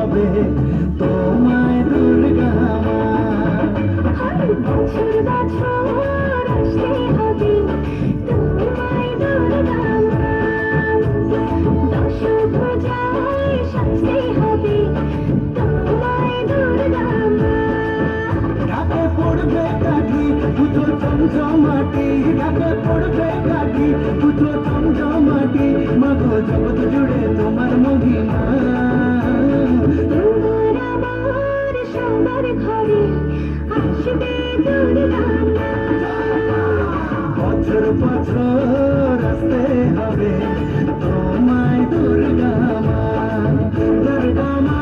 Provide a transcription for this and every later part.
হবে তোমায় দুর্গা মা। বছর বছর আসতে হবে তোমায় দুর্গা মা। দশভুজায় সাজতে হবে তোমায় দুর্গা মা। ঢাকে পড়বে কাঠি পুজো চমচমাটি, ঢাকে পড়বে কাঠি পুজো চমচমাটি, মাগো জগৎ জুড়ে তোমার মহিমা। তোমার আমার সবার ঘরে আসবে দুর্গা মা। বছর বছর আসতে হবে তোমায় দুর্গা মা। দুর্গা মা,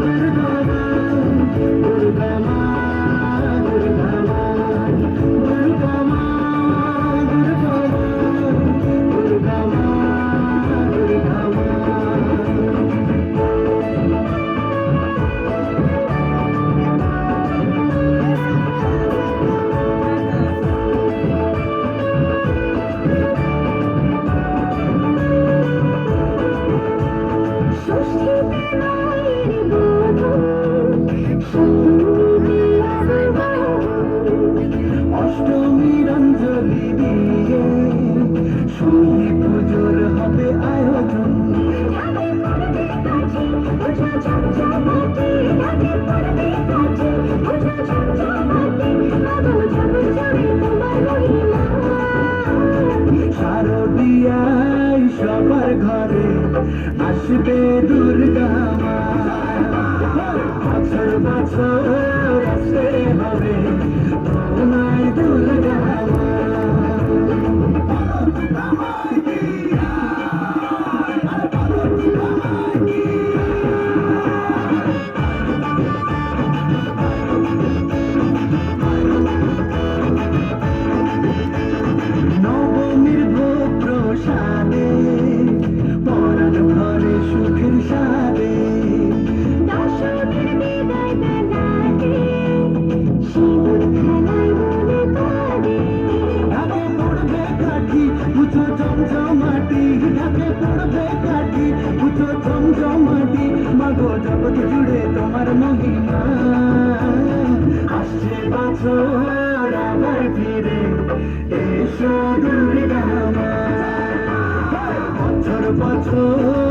দুর্গা মা, দুর্গা মা, দুর্গা মা, দুর্গা মা, দুর্গা মা, দুর্গা মা, দুর্গা মা। ষষ্ঠীতে মায়ের বোধন, সপ্তমীতে আগমন। অষ্টমীর অঞ্জলি দিয়ে সন্ধি পুজোর হবে আয়োজন। ঢাকে পড়বে কাঠি পুজো চমচমাটি, ঢাকে পড়বে কাঠি পুজো চমচমাটি, মাগো জগৎ জুড়ে তোমার মহিমা। শারদিয়ায় সবার ঘরে আসবে দুর্গা মা। বছর বছর আসতে হবে তোমায় দুর্গা মা। নবমীর ভোগ প্রসাদে পরাণ ভরে সুখের সাদে। দশমীর বিদায় বেলাতে সিঁদুর খেলায় মনে কাঁদে। ঢাকে পড়বে কাঠি পুজো চমচমাটি, ঢাকে পড়বে কাঠি পুজো চমচমাটি, মাগো জগৎ জুড়ে তোমার মহিমা। আসছে বছর আবার ফিরে এসো দুর্গা মা। বছর বছর